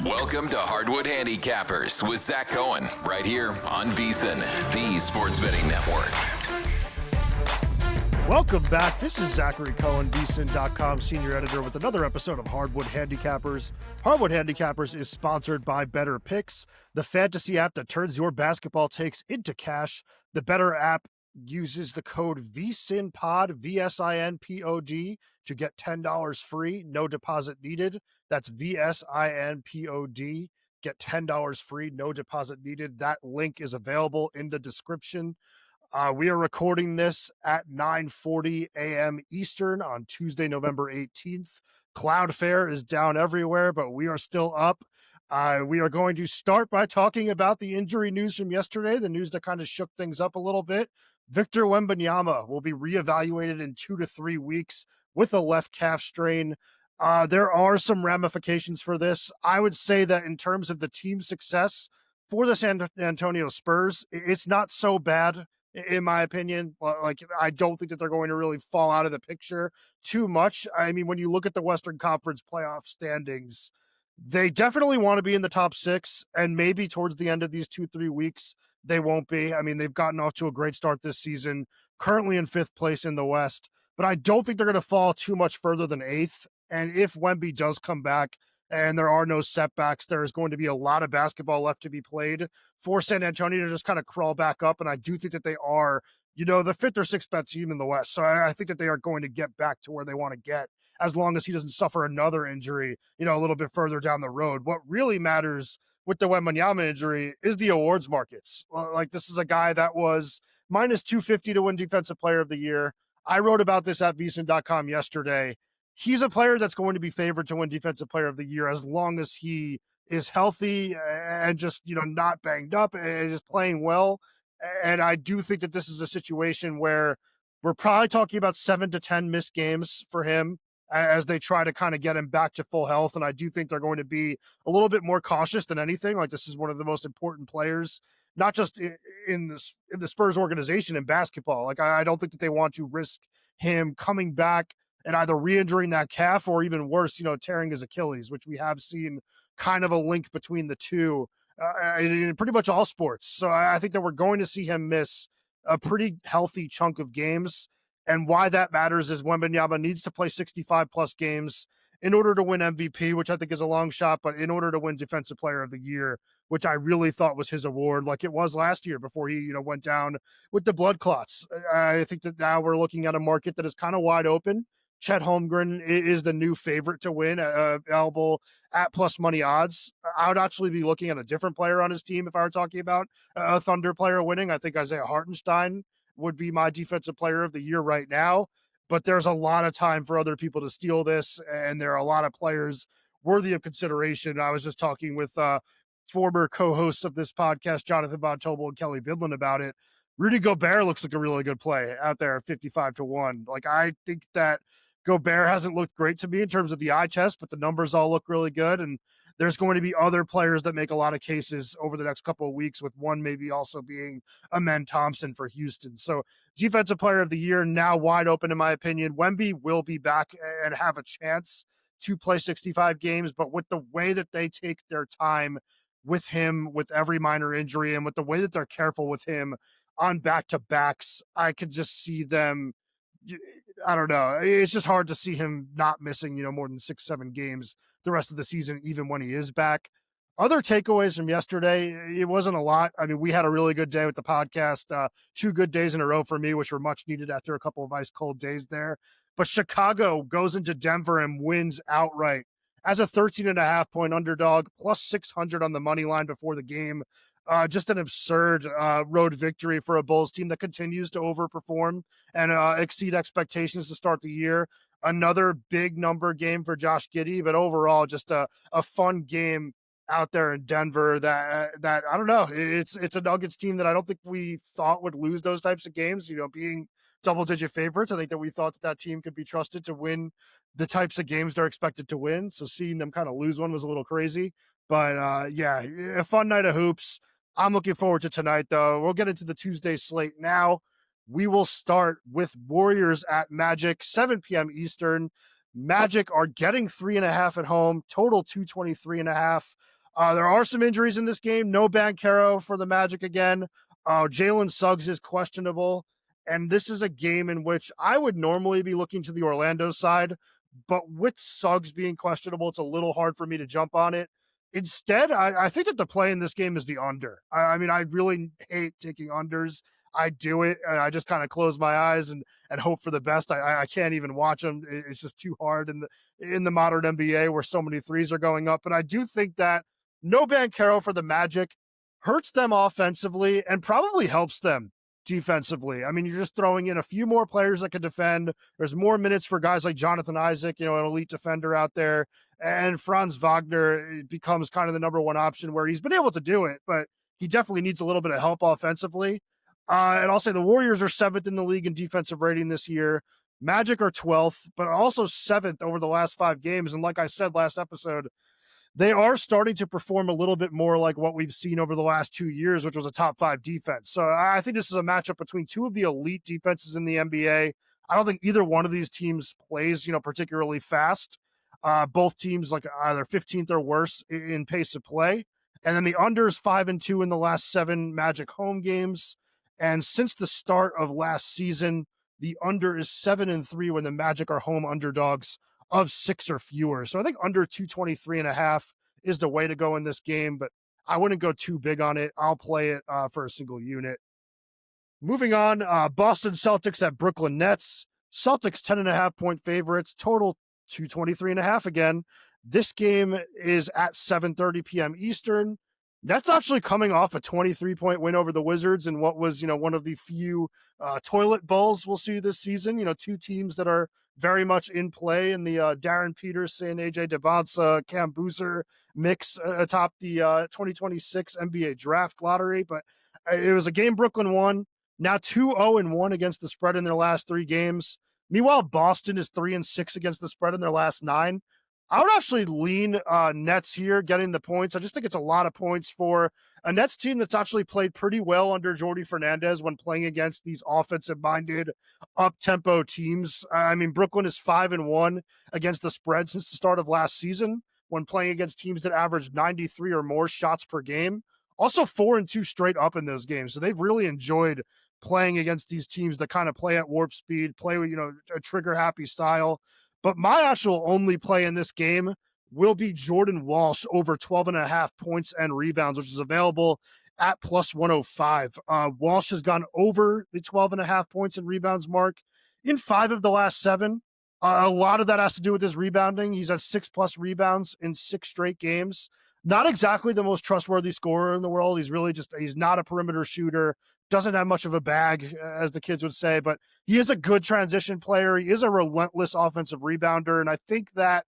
Welcome to Hardwood Handicappers with Zach Cohen, right here on VSiN, the Sports Betting Network. Welcome back. This is Zachary Cohen, VSiN.com senior editor, with another episode of Hardwood Handicappers. Hardwood Handicappers is sponsored by Better Picks, the fantasy app that turns your basketball takes into cash. The Better app uses the code VSINPOD, VSINPOD, to get $10 free, no deposit needed. That's VSINPOD. Get $10 free, no deposit needed. That link is available in the description. We are recording this at 9:40 a.m. Eastern on Tuesday, November 18th. Cloudflare is down everywhere, but we are still up. We are going to start by talking about the injury news from yesterday, the news that kind of shook things up a little bit. Victor Wembanyama will be reevaluated in 2 to 3 weeks with a left calf strain. There are some ramifications for this. I would say that in terms of the team's success for the San Antonio Spurs, it's not so bad, in my opinion. Like, I don't think that they're going to really fall out of the picture too much. I mean, when you look at the Western Conference playoff standings, they definitely want to be in the top 6, and maybe towards the end of these 2-3 weeks, they won't be. I mean, they've gotten off to a great start this season, currently in 5th place in the West, but I don't think they're going to fall too much further than 8th. And if Wemby does come back and there are no setbacks, there is going to be a lot of basketball left to be played for San Antonio to just kind of crawl back up. And I do think that they are, the 5th or 6th best team in the West. So I think that they are going to get back to where they want to get, as long as he doesn't suffer another injury, a little bit further down the road. What really matters with the Wembanyama injury is the awards markets. Like, this is a guy that was minus 250 to win Defensive Player of the Year. I wrote about this at VSiN.com yesterday. He's a player that's going to be favored to win Defensive Player of the Year as long as he is healthy and just, not banged up and is playing well. And I do think that this is a situation where we're probably talking about 7 to 10 missed games for him as they try to kind of get him back to full health. And I do think they're going to be a little bit more cautious than anything. Like, this is one of the most important players, not just in the Spurs organization in basketball. Like, I don't think that they want to risk him coming back and either re-injuring that calf or even worse, tearing his Achilles, which we have seen kind of a link between the two in pretty much all sports. So I think that we're going to see him miss a pretty healthy chunk of games. And why that matters is Wembanyama needs to play 65-plus games in order to win MVP, which I think is a long shot, but in order to win Defensive Player of the Year, which I really thought was his award, like it was last year before he, went down with the blood clots. I think that now we're looking at a market that is kind of wide open. Chet Holmgren is the new favorite to win, available at plus money odds. I would actually be looking at a different player on his team if I were talking about a Thunder player winning. I think Isaiah Hartenstein would be my Defensive Player of the Year right now, but there's a lot of time for other people to steal this, and there are a lot of players worthy of consideration. I was just talking with former co-hosts of this podcast, Jonathan Von Tobel and Kelly Bidlin, about it. Rudy Gobert looks like a really good play out there at 55 to 1. Like, I think that Gobert hasn't looked great to me in terms of the eye test, but the numbers all look really good. And there's going to be other players that make a lot of cases over the next couple of weeks, with one maybe also being Cunningham Thompson for Houston. So Defensive Player of the Year now wide open, in my opinion. Wemby will be back and have a chance to play 65 games, but with the way that they take their time with him with every minor injury and with the way that they're careful with him on back-to-backs, I could just see them, I don't know. It's just hard to see him not missing, more than 6-7 games the rest of the season, even when he is back. Other takeaways from yesterday, it wasn't a lot. I mean, we had a really good day with the podcast, 2 good days in a row for me, which were much needed after a couple of ice cold days there. But Chicago goes into Denver and wins outright as a 13.5 point underdog, plus 600 on the money line before the game. Just an absurd road victory for a Bulls team that continues to overperform and exceed expectations to start the year. Another big number game for Josh Giddey, but overall just a fun game out there in Denver that I don't know. It's a Nuggets team that I don't think we thought would lose those types of games, being double-digit favorites. I think that we thought that team could be trusted to win the types of games they're expected to win. So seeing them kind of lose one was a little crazy. But yeah, a fun night of hoops. I'm looking forward to tonight, though. We'll get into the Tuesday slate now. We will start with Warriors at Magic, 7 p.m. Eastern. Magic are getting 3.5 at home, total 223.5. There are some injuries in this game. No Banchero for the Magic again. Jalen Suggs is questionable. And this is a game in which I would normally be looking to the Orlando side, but with Suggs being questionable, it's a little hard for me to jump on it. Instead, I think that the play in this game is the under. I mean, I really hate taking unders. I do it. I just kind of close my eyes and hope for the best. I can't even watch them. It's just too hard in the modern NBA where so many threes are going up. But I do think that no Banchero for the Magic hurts them offensively and probably helps them defensively. I mean, you're just throwing in a few more players that can defend. There's more minutes for guys like Jonathan Isaac, an elite defender out there. And Franz Wagner becomes kind of the number one option where he's been able to do it, but he definitely needs a little bit of help offensively. And I'll say the Warriors are 7th in the league in defensive rating this year. Magic are 12th, but also 7th over the last 5 games. And like I said last episode, they are starting to perform a little bit more like what we've seen over the last 2 years, which was a top 5 defense. So I think this is a matchup between two of the elite defenses in the NBA. I don't think either one of these teams plays, particularly fast. Both teams like either 15th or worse in pace of play. And then the unders 5-2 in the last 7 Magic home games. And since the start of last season, the under is 7-3 when the Magic are home underdogs of 6 or fewer. So I think under 223.5 is the way to go in this game, but I wouldn't go too big on it. I'll play it for a single unit. Moving on, Boston Celtics at Brooklyn Nets. Celtics 10.5 point favorites, total 223.5 again. This game is at 7:30 p.m. Eastern. Nets actually coming off a 23-point win over the Wizards in what was, one of the few toilet bowls we'll see this season. Two teams that are very much in play in the Darren Peterson, AJ DeBonsa, Cam Boozer mix atop the 2026 NBA draft lottery. But it was a game Brooklyn won. Now 2-0-1 against the spread in their last 3 games. Meanwhile, Boston is 3-6 against the spread in their last 9. I would actually lean Nets here, getting the points. I just think it's a lot of points for a Nets team that's actually played pretty well under Jordi Fernandez when playing against these offensive-minded, up-tempo teams. I mean, Brooklyn is 5-1 against the spread since the start of last season when playing against teams that averaged 93 or more shots per game. Also 4-2 straight up in those games. So they've really enjoyed playing against these teams that kind of play at warp speed, play with, a trigger-happy style. But my actual only play in this game will be Jordan Walsh over 12.5 points and rebounds, which is available at plus 105. Walsh has gone over the 12.5 points and rebounds mark in 5 of the last 7. A lot of that has to do with his rebounding. He's had 6+ rebounds in 6 straight games. Not exactly the most trustworthy scorer in the world. He's not a perimeter shooter, doesn't have much of a bag, as the kids would say, but he is a good transition player. He is a relentless offensive rebounder. And I think that,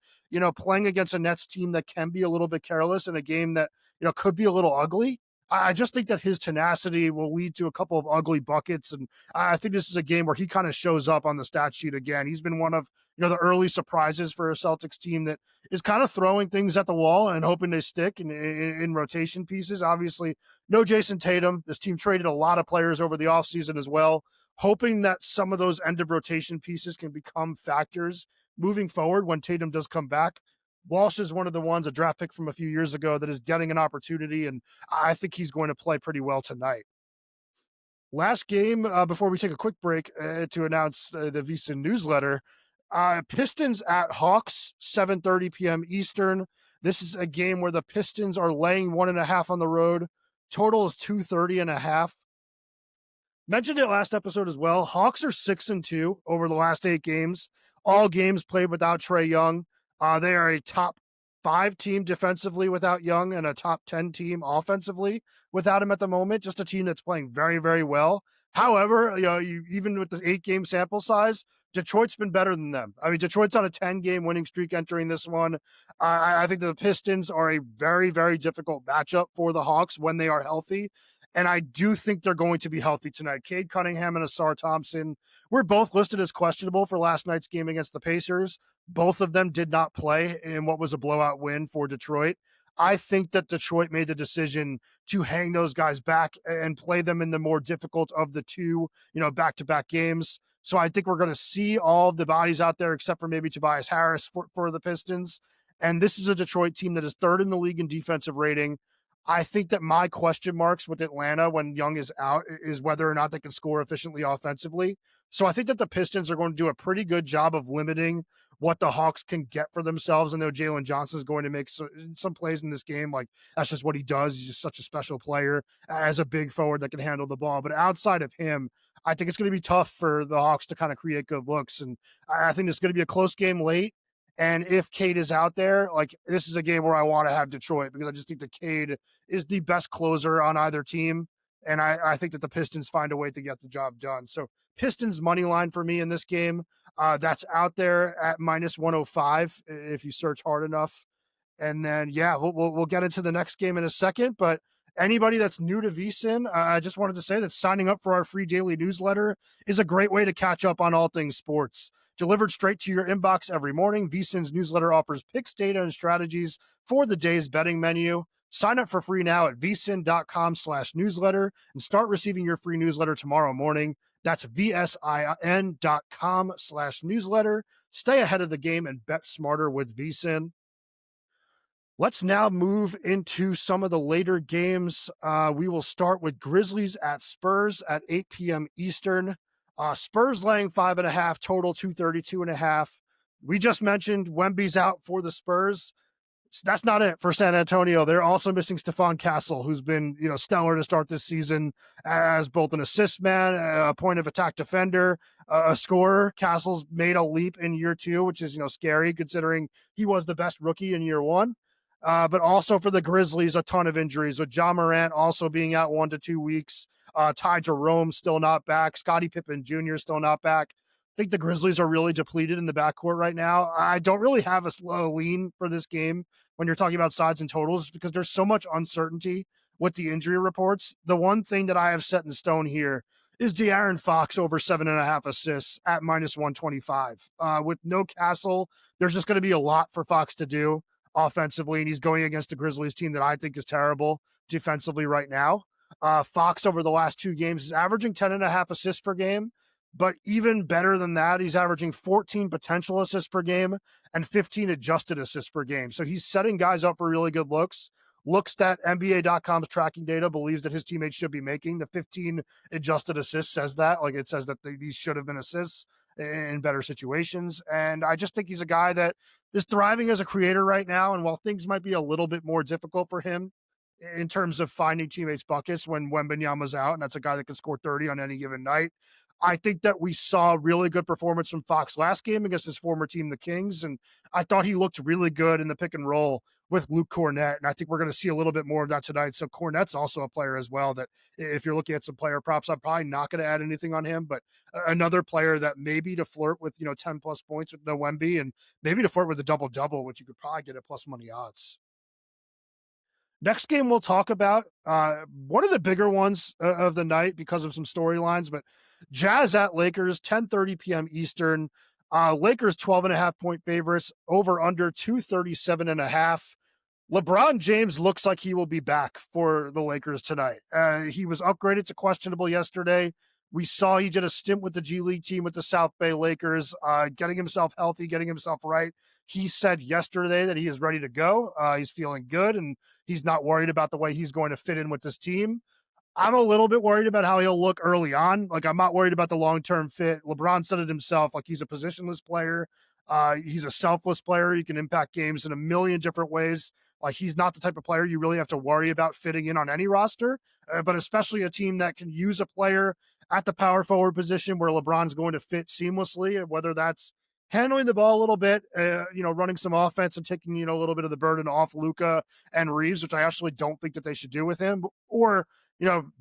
playing against a Nets team that can be a little bit careless in a game that, could be a little ugly, I just think that his tenacity will lead to a couple of ugly buckets. And I think this is a game where he kind of shows up on the stat sheet again. He's been one of, the early surprises for a Celtics team that is kind of throwing things at the wall and hoping they stick in rotation pieces. Obviously, no Jason Tatum. This team traded a lot of players over the offseason as well, hoping that some of those end of rotation pieces can become factors moving forward when Tatum does come back. Walsh is one of the ones, a draft pick from a few years ago, that is getting an opportunity, and I think he's going to play pretty well tonight. Last game, before we take a quick break to announce the VSiN newsletter, Pistons at Hawks, 7:30 p.m. Eastern. This is a game where the Pistons are laying 1.5 on the road. Total is 230.5. Mentioned it last episode as well. Hawks are 6-2 over the last 8 games. All games played without Trae Young. They are a top 5 team defensively without Young and a top 10 team offensively without him at the moment. Just a team that's playing very, very well. However, even with the 8-game sample size, Detroit's been better than them. I mean, Detroit's on a 10-game winning streak entering this one. I think the Pistons are a very, very difficult matchup for the Hawks when they are healthy. And I do think they're going to be healthy tonight. Cade Cunningham and Asar Thompson were both listed as questionable for last night's game against the Pacers. Both of them did not play in what was a blowout win for Detroit. I think that Detroit made the decision to hang those guys back and play them in the more difficult of the 2, back-to-back games. So I think we're going to see all of the bodies out there except for maybe Tobias Harris for the Pistons. And this is a Detroit team that is third in the league in defensive rating. I think that my question marks with Atlanta when Young is out is whether or not they can score efficiently offensively. So I think that the Pistons are going to do a pretty good job of limiting what the Hawks can get for themselves. I know Jalen Johnson is going to make some plays in this game. Like, that's just what he does. He's just such a special player as a big forward that can handle the ball. But outside of him, I think it's going to be tough for the Hawks to kind of create good looks. And I think it's going to be a close game late. And if Cade is out there, like, this is a game where I want to have Detroit because I just think that Cade is the best closer on either team. And I think that the Pistons find a way to get the job done. So Pistons money line for me in this game. That's out there at minus 105 if you search hard enough. And then, yeah, we'll get into the next game in a second. But anybody that's new to VSiN, I just wanted to say that signing up for our free daily newsletter is a great way to catch up on all things sports. Delivered straight to your inbox every morning, VSiN's newsletter offers picks, data, and strategies for the day's betting menu. Sign up for free now at vsin.com/newsletter and start receiving your free newsletter tomorrow morning. That's vsin.com/newsletter. Stay ahead of the game and bet smarter with VSiN. Let's now move into some of the later games. We will start with Grizzlies at Spurs at 8 p.m. Eastern. Spurs laying 5.5, total 232.5. We just mentioned Wemby's out for the Spurs. That's not it for San Antonio. They're also missing Stephon Castle, who's been, stellar to start this season as both an assist man, a point of attack defender, a scorer. Castle's made a leap in year 2, which is, scary considering he was the best rookie in year 1. But also for the Grizzlies, a ton of injuries with Ja Morant also being out 1 to 2 weeks. Ty Jerome still not back. Scottie Pippen Jr. still not back. I think the Grizzlies are really depleted in the backcourt right now. I don't really have a slow lean for this game when you're talking about sides and totals because there's so much uncertainty with the injury reports. The one thing that I have set in stone here is De'Aaron Fox over 7.5 assists at minus 125. With no Castle, there's just going to be a lot for Fox to do offensively, and he's going against a Grizzlies team that I think is terrible defensively right now. Fox over the last 2 games is averaging 10.5 assists per game, but even better than that, he's averaging 14 potential assists per game and 15 adjusted assists per game. So he's setting guys up for really good looks. Looks that NBA.com's tracking data believes that his teammates should be making. The 15 adjusted assists says that. Like, it says that these should have been assists in better situations. And I just think he's a guy that is thriving as a creator right now. And while things might be a little bit more difficult for him in terms of finding teammates buckets when Wembanyama's out, and that's a guy that can score 30 on any given night, I think that we saw really good performance from Fox last game against his former team, the Kings, and I thought he looked really good in the pick and roll with Luke Cornett, and I think we're going to see a little bit more of that tonight. So Cornett's also a player as well that if you're looking at some player props, I'm probably not going to add anything on him, but another player that maybe to flirt with, 10 plus points with no Wemby and maybe to flirt with a double-double, which you could probably get at plus money odds. Next game we'll talk about, one of the bigger ones of the night because of some storylines, but Jazz at Lakers, 10:30 p.m. Eastern. Lakers 12.5 point favorites, over under 237.5. LeBron James looks like he will be back for the Lakers tonight. He was upgraded to questionable yesterday. We saw he did a stint with the G League team with the South Bay Lakers, getting himself healthy, getting himself right. He said yesterday that he is ready to go. He's feeling good, and he's not worried about the way he's going to fit in with this team. I'm a little bit worried about how he'll look early on. Like, I'm not worried about the long-term fit. LeBron said it himself. Like, he's a positionless player. He's a selfless player. He can impact games in a million different ways. Like, he's not the type of player you really have to worry about fitting in on any roster, but especially a team that can use a player at the power forward position where LeBron's going to fit seamlessly, whether that's handling the ball a little bit, running some offense and taking, a little bit of the burden off Luka and Reeves, which I actually don't think that they should do with him, or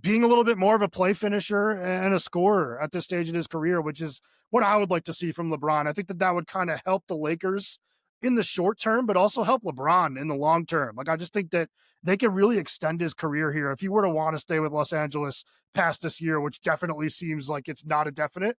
being a little bit more of a play finisher and a scorer at this stage in his career, which is what I would like to see from LeBron. I think that would kind of help the Lakers in the short term, but also help LeBron in the long term. Like, I just think that they could really extend his career here. If he were to want to stay with Los Angeles past this year, which definitely seems like it's not a definite.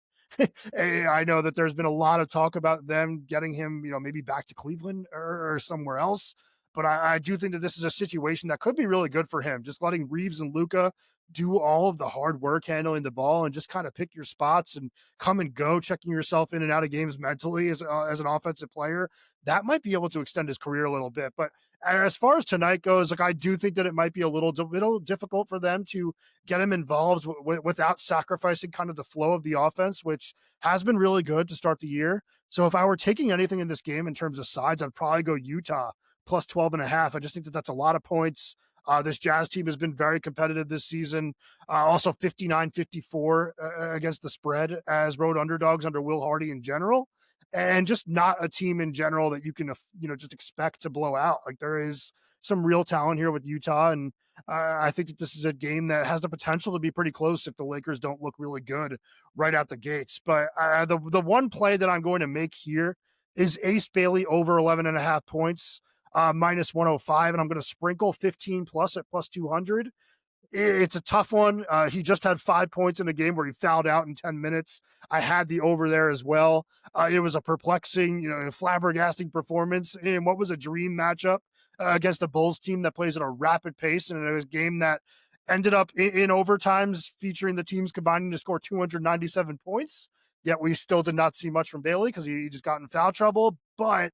I know that there's been a lot of talk about them getting him, maybe back to Cleveland or somewhere else. but I do think that this is a situation that could be really good for him. Just letting Reeves and Luka do all of the hard work handling the ball and just kind of pick your spots and come and go, checking yourself in and out of games mentally as an offensive player. That might be able to extend his career a little bit. But as far as tonight goes, like I do think that it might be a little difficult for them to get him involved without sacrificing kind of the flow of the offense, which has been really good to start the year. So if I were taking anything in this game in terms of sides, I'd probably go Utah plus 12.5. I just think that that's a lot of points. This Jazz team has been very competitive this season. Also 59-54 against the spread as road underdogs under Will Hardy in general. And just not a team in general that you can, just expect to blow out. Like there is some real talent here with Utah. And I think that this is a game that has the potential to be pretty close if the Lakers don't look really good right out the gates. But the one play that I'm going to make here is Ace Bailey over 11.5 points, minus 105. And I'm going to sprinkle 15 plus at plus 200. It's a tough one. He just had 5 points in a game where he fouled out in 10 minutes. I had the over there as well. It was a perplexing, flabbergasting performance in what was a dream matchup against the Bulls team that plays at a rapid pace. And it was a game that ended up in overtimes featuring the teams combining to score 297 points. Yet we still did not see much from Bailey because he just got in foul trouble. But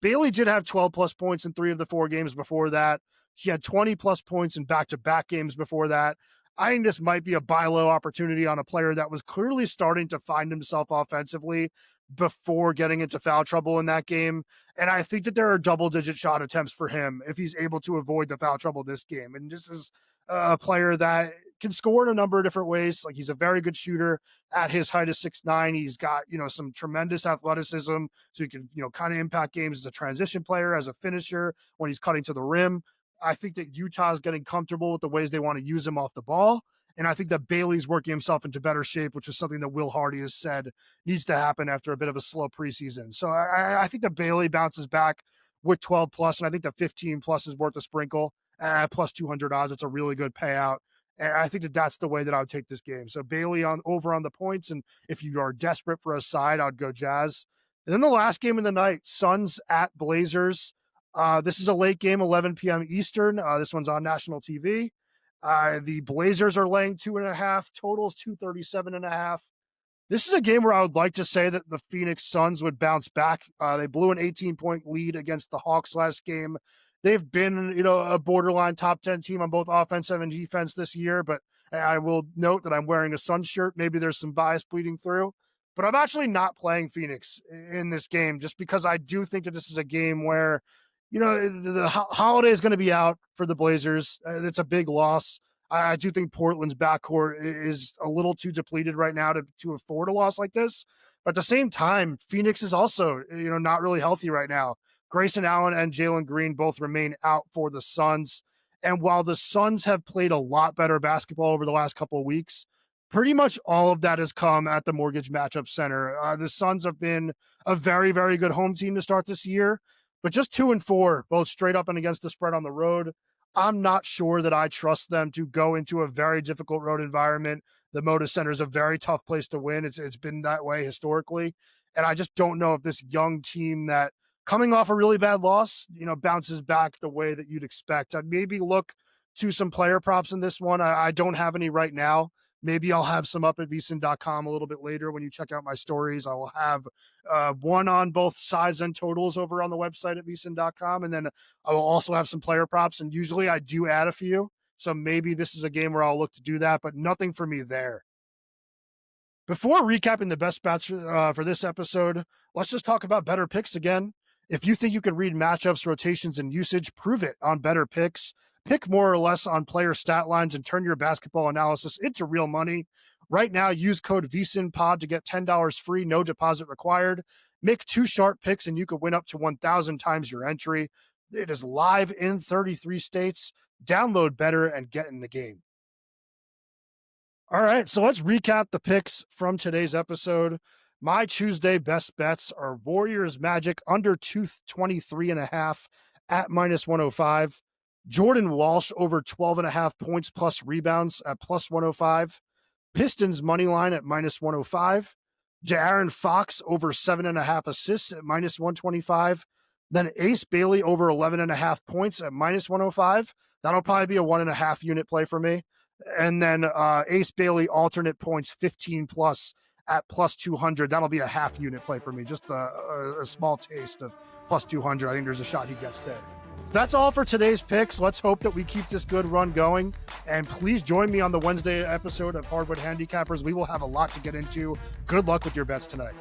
Bailey did have 12 plus points in 3 of the 4 games before that. He had 20 plus points in back-to-back games before that. I think this might be a buy low opportunity on a player that was clearly starting to find himself offensively before getting into foul trouble in that game. And I think that there are double-digit shot attempts for him if he's able to avoid the foul trouble this game. And this is a player that can score in a number of different ways. Like he's a very good shooter at his height of 6'9". He's got, some tremendous athleticism. So he can, kind of impact games as a transition player, as a finisher when he's cutting to the rim. I think that Utah is getting comfortable with the ways they want to use him off the ball. And I think that Bailey's working himself into better shape, which is something that Will Hardy has said needs to happen after a bit of a slow preseason. So I think that Bailey bounces back with 12 plus, and I think that 15 plus is worth a sprinkle at plus 200 odds. It's a really good payout. And I think that that's the way that I would take this game. So Bailey over on the points. And if you are desperate for a side, I'd go Jazz. And then the last game of the night, Suns at Blazers. This is a late game, 11 p.m. Eastern. This one's on national TV. The Blazers are laying 2.5. Totals 237.5. This is a game where I would like to say that the Phoenix Suns would bounce back. They blew an 18-point lead against the Hawks last game. They've been, a borderline top 10 team on both offensive and defense this year, but I will note that I'm wearing a Suns shirt. Maybe there's some bias bleeding through, but I'm actually not playing Phoenix in this game just because I do think that this is a game where, the Holiday is going to be out for the Blazers. It's a big loss. I do think Portland's backcourt is a little too depleted right now to afford a loss like this. But at the same time, Phoenix is also, not really healthy right now. Grayson Allen and Jalen Green both remain out for the Suns. And while the Suns have played a lot better basketball over the last couple of weeks, pretty much all of that has come at the Mortgage Matchup Center. The Suns have been a very, very good home team to start this year, but just 2-4, both straight up and against the spread on the road. I'm not sure that I trust them to go into a very difficult road environment. The Moda Center is a very tough place to win. It's been that way historically. And I just don't know if this young team that coming off a really bad loss, bounces back the way that you'd expect. I'd maybe look to some player props in this one. I don't have any right now. Maybe I'll have some up at VSiN.com a little bit later when you check out my stories. I will have one on both sides and totals over on the website at VSiN.com. And then I will also have some player props. And usually I do add a few. So maybe this is a game where I'll look to do that, but nothing for me there. Before recapping the best bets for this episode, let's just talk about better picks again. If you think you can read matchups, rotations, and usage, prove it on better picks. Pick more or less on player stat lines and turn your basketball analysis into real money. Right now, use code VSiNPod to get $10 free, no deposit required. Make 2 sharp picks and you could win up to 1,000 times your entry. It is live in 33 states. Download better and get in the game. All right, so let's recap the picks from today's episode. My Tuesday best bets are Warriors Magic under 223.5 at minus 105. Jordan Walsh over 12.5 points plus rebounds at plus 105. Pistons money line at minus 105. De'Aaron Fox over 7.5 assists at minus 125. Then Ace Bailey over 11.5 points at minus 105. That'll probably be a 1.5 unit play for me. And then Ace Bailey alternate points 15 plus at plus 200. That'll be a half unit play for me. Just a small taste of plus 200. I think there's a shot he gets there. So that's all for today's picks. Let's hope that we keep this good run going. And please join me on the Wednesday episode of Hardwood Handicappers. We will have a lot to get into. Good luck with your bets tonight.